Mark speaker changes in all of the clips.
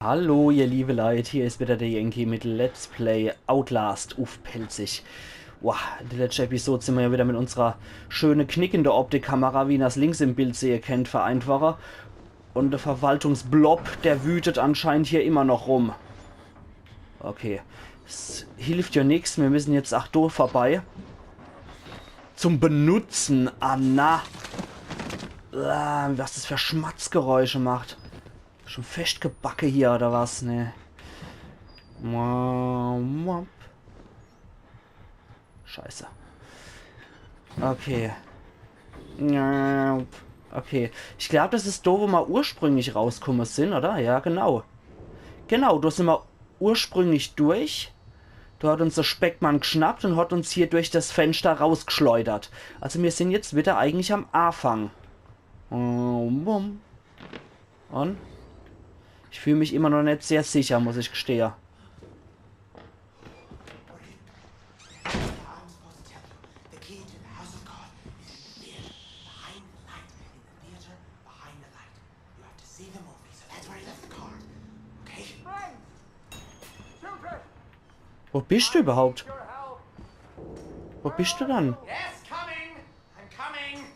Speaker 1: Hallo, ihr liebe Leute, hier ist wieder der Yankee mit Let's Play Outlast. Uff, pelzig. Wow, in der letzten Episode sind wir ja wieder mit unserer schönen knickende Optikkamera, wie ihr das links im Bild sehe, kennt, vereinfacher. Und der Verwaltungsblob, der wütet anscheinend hier immer noch rum. Okay, es hilft ja nichts, wir müssen jetzt do vorbei. Zum Benutzen, Anna. Was das für Schmatzgeräusche macht. Schon festgebacke hier, oder was? Ne. Scheiße. Okay. Okay. Ich glaube, das ist da, wo wir ursprünglich rausgekommen sind, oder? Ja, genau. Genau, da sind wir ursprünglich durch. Da hat uns der Speckmann geschnappt und hat uns hier durch das Fenster rausgeschleudert. Also wir sind jetzt wieder eigentlich am Anfang. Und? Ich fühle mich immer noch nicht sehr sicher, muss ich gestehen. Wo bist du überhaupt? Wo bist du dann?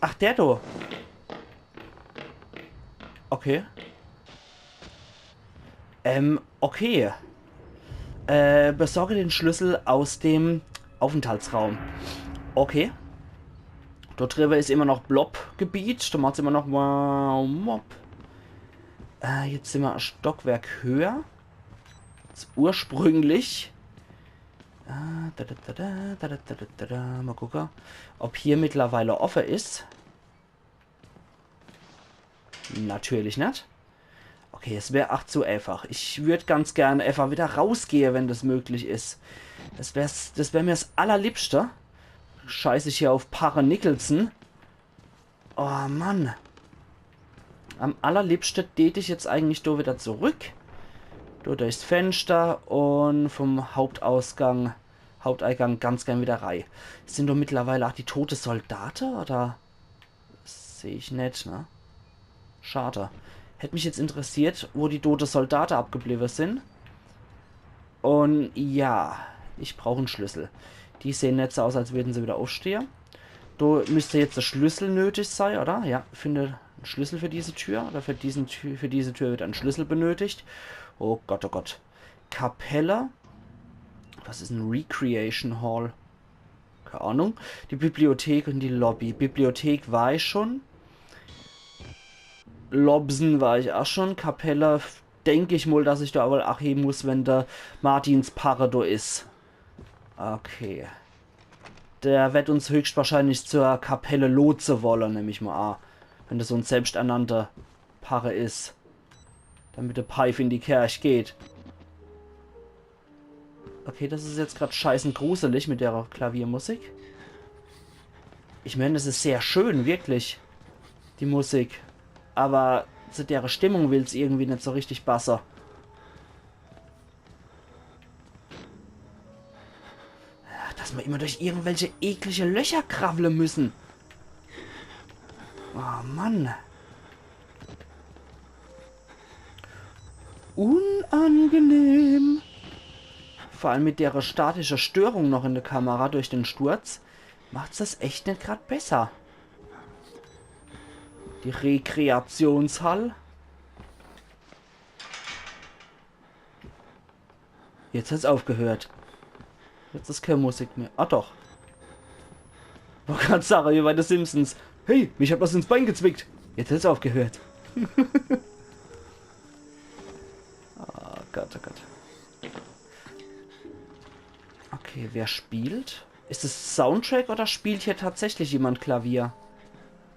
Speaker 1: Ach, der da. Okay. Okay. Besorge den Schlüssel aus dem Aufenthaltsraum. Okay. Dort drüber ist immer noch Blob-Gebiet. Da macht es immer noch Mob. Jetzt sind wir ein Stockwerk höher. Als ursprünglich. Mal gucken, ob hier mittlerweile offen ist. Natürlich nicht. Okay, es wäre 8 zu einfach. Ich würde ganz gerne einfach wieder rausgehen, wenn das möglich ist. Das wär mir das allerliebste. Scheiße ich hier auf Parre Nicholson. Oh Mann. Am allerliebsten tät ich jetzt eigentlich da wieder zurück. Da durchs Fenster und vom Haupteingang ganz gern wieder rein. Sind doch mittlerweile auch die tote Soldaten, oder? Das sehe ich nicht, ne? Schade. Hätte mich jetzt interessiert, wo die tote Soldaten abgeblieben sind. Und ja, ich brauche einen Schlüssel. Die sehen nicht so aus, als würden sie wieder aufstehen. Da müsste jetzt der Schlüssel nötig sein, oder? Ja, finde einen Schlüssel für diese Tür. Oder für diese Tür wird ein Schlüssel benötigt. Oh Gott, oh Gott. Kapelle. Was ist ein Recreation Hall? Keine Ahnung. Die Bibliothek und die Lobby. Bibliothek war ich schon. Lobsen war ich auch schon. Kapelle denke ich mal, dass ich da wohl abheben muss, wenn der Martins Parre da ist. Okay. Der wird uns höchstwahrscheinlich zur Kapelle lotsen wollen, nehme ich mal an. Wenn das so ein selbsternannter Parre ist. Damit der Pfeif in die Kirche geht. Okay, das ist jetzt gerade scheißen gruselig mit der Klaviermusik. Ich meine, das ist sehr schön, wirklich. Die Musik. Aber zu der Stimmung will es irgendwie nicht so richtig passen. Dass wir immer durch irgendwelche eklige Löcher krabbeln müssen. Oh Mann. Unangenehm. Vor allem mit der statischen Störung noch in der Kamera durch den Sturz macht es das echt nicht gerade besser. Die Rekreationshall. Jetzt hat es aufgehört. Jetzt ist keine Musik mehr. Ah doch. Ich wollte gerade sagen, wie bei den Simpsons. Hey, mich hat was ins Bein gezwickt. Jetzt hat es aufgehört. Oh Gott, oh Gott. Okay, wer spielt? Ist es Soundtrack oder spielt hier tatsächlich jemand Klavier?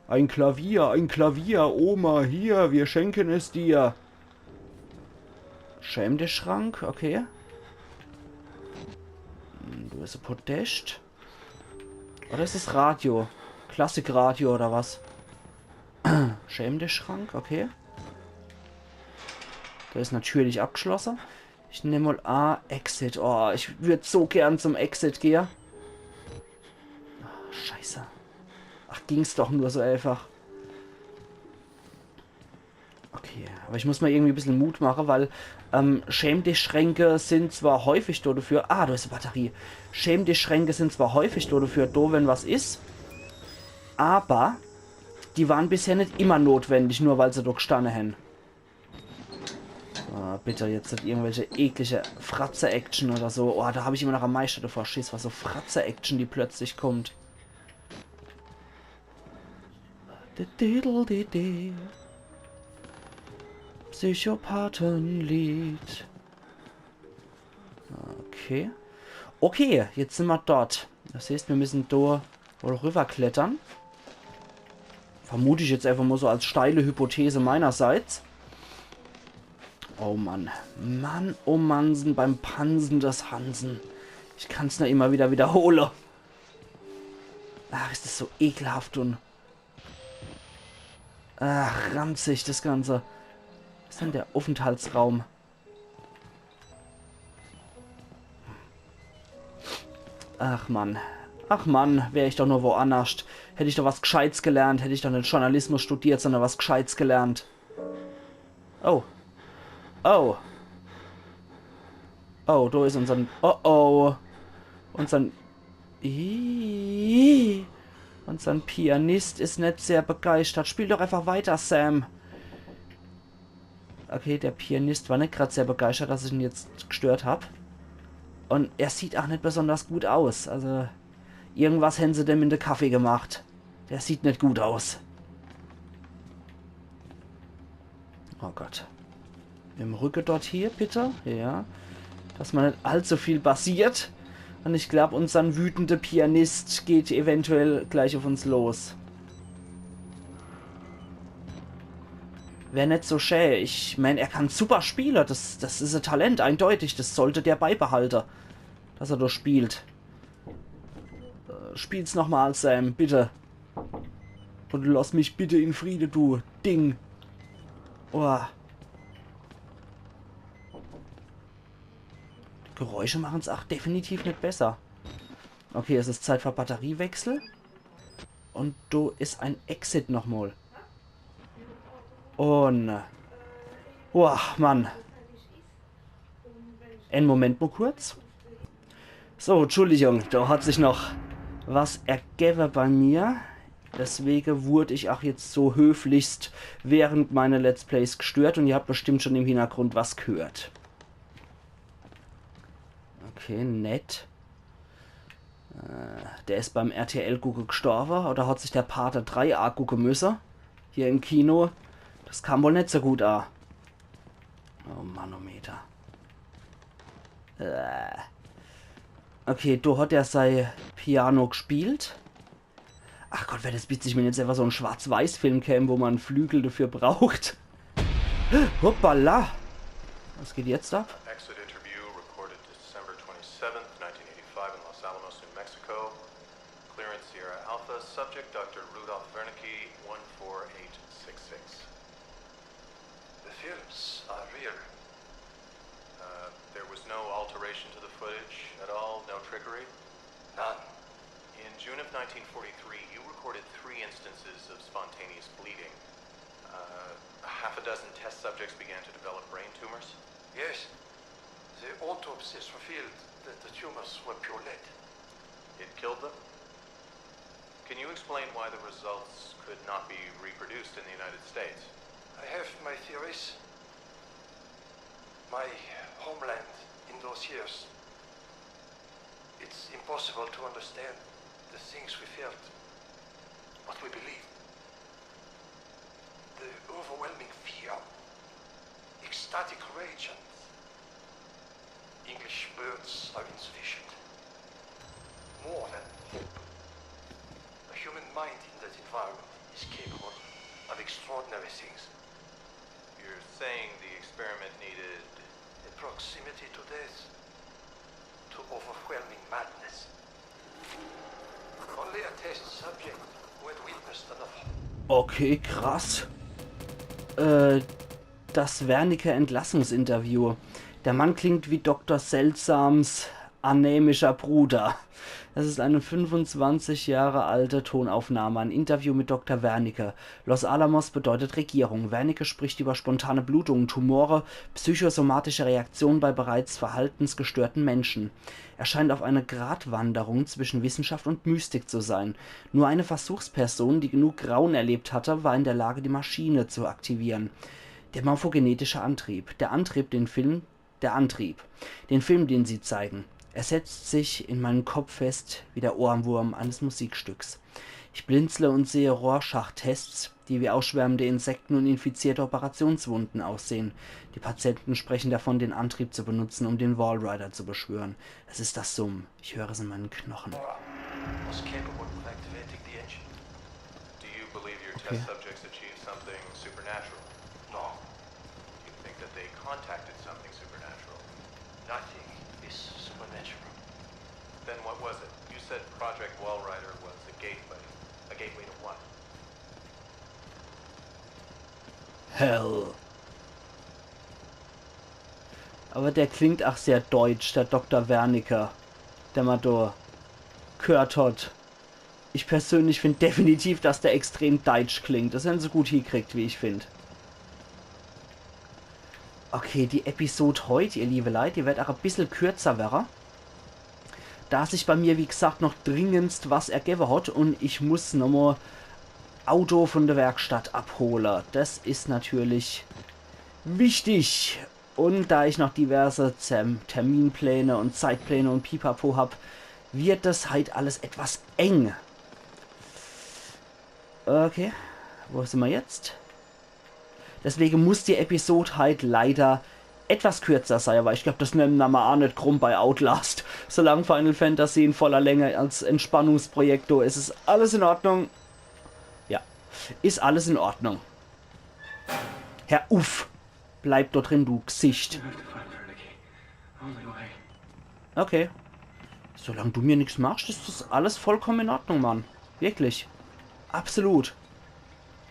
Speaker 1: Ein Klavier, Oma, hier, wir schenken es dir. Schäm dich, Schrank, okay. Du bist ein Podest. Oder ist es Radio? Klassikradio oder was? Schäm dich, Schrank, okay. Der ist natürlich abgeschlossen. Ich nehme mal Exit. Oh, ich würde so gern zum Exit gehen. Oh, scheiße. Ach, ging's doch nur so einfach. Okay, aber ich muss mal irgendwie ein bisschen Mut machen, weil Schäm dich Schränke sind zwar häufig dafür... Ah, da ist eine Batterie. Schäm dich Schränke sind zwar häufig dafür, wenn was ist. Aber die waren bisher nicht immer notwendig, nur weil sie doch gestanden haben. Oh, bitte, jetzt sind irgendwelche eklige Fratze-Action oder so. Oh, da habe ich immer noch am meisten davor Schiss, was so Fratze-Action, die plötzlich kommt. Psychopathenlied. Okay. Okay, jetzt sind wir dort. Das heißt, wir müssen da wohl rüberklettern. Vermute ich jetzt einfach mal so als steile Hypothese meinerseits. Oh Mann. Mann, oh Mannsen beim Pansen des Hansen. Ich kann es nur immer wieder wiederholen. Ach, ist das so ekelhaft und... Ach, ranzig das Ganze. Was ist denn der Aufenthaltsraum? Ach Mann. Ach Mann, wäre ich doch nur woanders. Hätte ich doch was Gescheites gelernt. Hätte ich doch nicht Journalismus studiert, sondern was Gescheites gelernt. Oh. Oh. Oh, da ist unser... Oh, oh. Unser Pianist ist nicht sehr begeistert. Spiel doch einfach weiter, Sam. Okay, der Pianist war nicht gerade sehr begeistert, dass ich ihn jetzt gestört habe. Und er sieht auch nicht besonders gut aus. Also, irgendwas hätten sie dem in den Kaffee gemacht. Der sieht nicht gut aus. Oh Gott. Im Rücken dort hier, bitte. Ja. Dass man nicht allzu viel passiert. Und ich glaube, unser wütender Pianist geht eventuell gleich auf uns los. Wäre nicht so schön. Ich meine, er kann super spielen. Das ist ein Talent, eindeutig. Das sollte der beibehalten. Dass er da spielt. Spiel's nochmal, Sam, bitte. Und lass mich bitte in Friede, du Ding. Oh. Die Geräusche machen es auch definitiv nicht besser. Okay, es ist Zeit für Batteriewechsel. Und da ist ein Exit nochmal. Und... Boah, Mann. Einen Moment mal kurz. So, Entschuldigung, da hat sich noch was ergeben bei mir. Deswegen wurde ich auch jetzt so höflichst während meiner Let's Plays gestört. Und ihr habt bestimmt schon im Hintergrund was gehört. Okay, nett. Der ist beim RTL-Gucke gestorben. Oder hat sich der Pate 3a gucken müssen? Hier im Kino. Das kam wohl nicht so gut an. Oh, Manometer. Okay, da hat er sein Piano gespielt. Ach Gott, wäre das witzig, wenn jetzt einfach so ein Schwarz-Weiß-Film käme, wo man einen Flügel dafür braucht. Hoppala. Was geht jetzt ab?
Speaker 2: Exit interview recorded December 27th, 1985 in Los Alamos, New Mexico. Clearance Sierra Alpha. Subject Dr. Rudolf Wernicke, 14866.
Speaker 3: The films are real.
Speaker 2: There was no alteration to the footage at all, no trickery?
Speaker 3: None.
Speaker 2: In June of 1943, you recorded 3 instances of spontaneous bleeding. Half a dozen test subjects began to develop brain tumors?
Speaker 3: Yes. The autopsies revealed that the tumors were pure lead.
Speaker 2: It killed them? Can you explain why the results could not be reproduced in the United States?
Speaker 3: I have my theories. My homeland in those years. It's impossible to understand the things we felt, what we believed. The overwhelming fear, ecstatic rage, and English words are insufficient. More than hope. A human mind in that environment is capable of extraordinary things.
Speaker 2: You're saying the experiment needed...
Speaker 3: A proximity to death, to overwhelming madness. Only a test subject who had witnessed enough.
Speaker 1: Okay, krass. Das Wernicke Entlassungsinterview. Der Mann klingt wie Dr. Seltsams anämischer Bruder. Das ist eine 25 Jahre alte Tonaufnahme, ein Interview mit Dr. Wernicke. Los Alamos bedeutet Regierung. Wernicke spricht über spontane Blutungen, Tumore, psychosomatische Reaktionen bei bereits verhaltensgestörten Menschen. Er scheint auf einer Gratwanderung zwischen Wissenschaft und Mystik zu sein. Nur eine Versuchsperson, die genug Grauen erlebt hatte, war in der Lage, die Maschine zu aktivieren. Der morphogenetische Antrieb. Der Antrieb, den Film, den sie zeigen. Er setzt sich in meinem Kopf fest wie der Ohrwurm eines Musikstücks. Ich blinzle und sehe Rorschach-Tests, die wie ausschwärmende Insekten und infizierte Operationswunden aussehen. Die Patienten sprechen davon, den Antrieb zu benutzen, um den Walrider zu beschwören. Es ist das Summen. Ich höre es in meinen Knochen.
Speaker 3: Was capable of activating the engine?
Speaker 2: Do you believe your
Speaker 1: Okay.
Speaker 2: test subjects achieved something supernatural?
Speaker 3: No,
Speaker 2: You think that they contacted something supernatural?
Speaker 3: nothing is supernatural.
Speaker 2: Then what was it? You said Project Walrider was a gateway. A gateway to what?
Speaker 1: Hell. Aber der klingt auch sehr deutsch, der Dr. Wernicke, der man da gehört hat. Ich persönlich finde definitiv, dass der extrem deutsch klingt. Das haben sie gut hingekriegt, wie ich finde. Okay, die Episode heute, ihr liebe Leute, die wird auch ein bisschen kürzer werden. Da sich bei mir, wie gesagt, noch dringendst was ergeben hat und ich muss nochmal Auto von der Werkstatt abholen. Das ist natürlich wichtig. Und da ich noch diverse Terminpläne und Zeitpläne und Pipapo habe, wird das halt alles etwas eng. Okay, wo sind wir jetzt? Deswegen muss die Episode halt leider etwas kürzer sein, aber ich glaube, das nennen wir mal auch nicht krumm bei Outlast. Solange Final Fantasy in voller Länge als Entspannungsprojekt ist, ist alles in Ordnung. Ja, ist alles in Ordnung. Herr Uff, bleib dort drin, du Gesicht. Okay. Solange du mir nichts machst, ist das alles vollkommen in Ordnung, Mann. Wirklich. Absolut.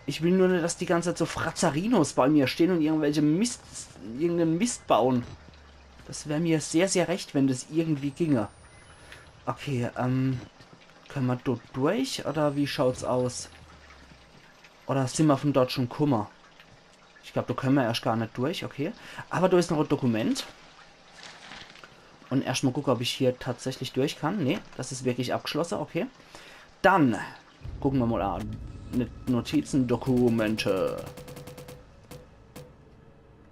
Speaker 1: Ich will nur nicht, dass die ganze Zeit so Frazzarinos bei mir stehen und irgendeinen Mist bauen. Das wäre mir sehr, sehr recht, wenn das irgendwie ginge. Okay, können wir dort durch? Oder wie schaut's aus? Oder sind wir von dort schon Kummer? Ich glaube, da können wir erst gar nicht durch, okay. Aber da ist noch ein Dokument. Und erstmal gucken, ob ich hier tatsächlich durch kann. Ne, das ist wirklich abgeschlossen, okay. Dann gucken wir mal an. Notizen, Dokumente.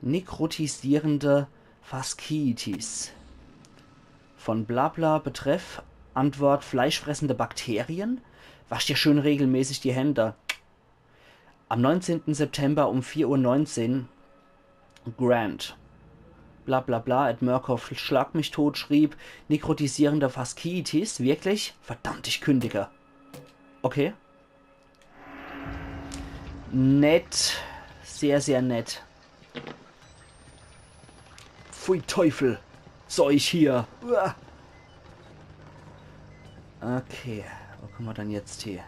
Speaker 1: Nekrotisierende Fasciitis. Von Blabla betreff Antwort fleischfressende Bakterien. Wasch dir schön regelmäßig die Hände. Am 19. September um 4:19 Uhr Grant. Blablabla, bla, Ed Murkoff schlag mich tot, schrieb nekrotisierende Fasciitis. Wirklich? Verdammt, ich kündige. Okay. Nett. Sehr, sehr nett. Pfui Teufel. Zeug hier. Uah. Okay. Wo kommen wir dann jetzt hier?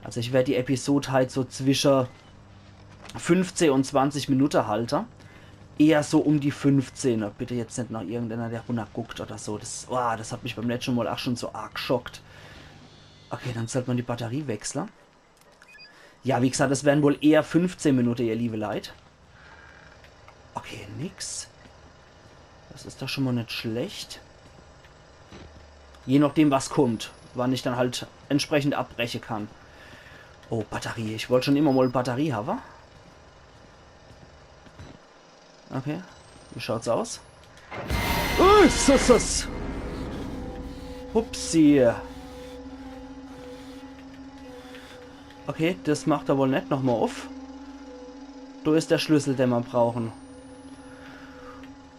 Speaker 1: Also ich werde die Episode halt so zwischen 15 und 20 Minuten halten. Eher so um die 15. Bitte jetzt nicht noch irgendeiner, der runterguckt oder so. Das hat mich beim letzten Mal auch schon so arg geschockt. Okay, dann sollte man die Batterie wechseln. Ja, wie gesagt, das werden wohl eher 15 Minuten, ihr liebe Leid. Okay, nix. Das ist doch schon mal nicht schlecht. Je nachdem, was kommt. Wann ich dann halt entsprechend abbrechen kann. Oh, Batterie. Ich wollte schon immer mal Batterie haben. Okay. Wie schaut's aus? Hupsi. Okay, das macht er wohl nicht nochmal auf. Da ist der Schlüssel, den wir brauchen.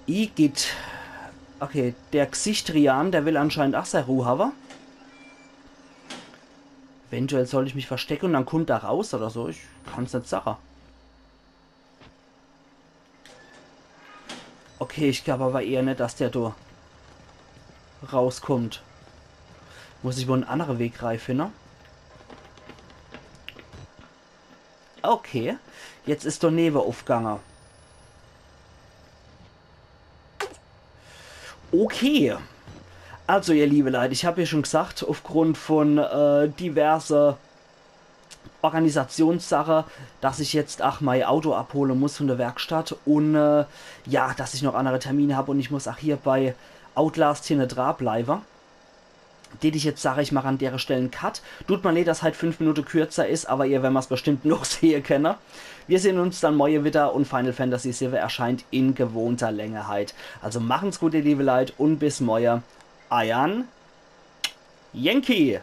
Speaker 1: Igitt. Okay, der Gesichtrian, der will anscheinend auch seine Ruhe haben. Eventuell soll ich mich verstecken und dann kommt er raus oder so. Ich kann es nicht sagen. Okay, ich glaube aber eher nicht, dass der da rauskommt. Muss ich wohl einen anderen Weg finden. Okay, jetzt ist der Nebel aufgegangen. Okay. Also, ihr liebe Leute, ich habe ja schon gesagt, aufgrund von diverser Organisationssache, dass ich jetzt auch mein Auto abholen muss von der Werkstatt und ja, dass ich noch andere Termine habe und ich muss auch hier bei Outlast hier nicht dranbleiben. Die ich jetzt sage, ich mache an der Stelle einen Cut. Tut mir leid, dass halt 5 Minuten kürzer ist, aber ihr werdet es bestimmt noch sehen können. Wir sehen uns dann morgen wieder und Final Fantasy VII erscheint in gewohnter Länge halt. Also machen's gut, ihr liebe Leute, und bis morgen. Ayan Yankee.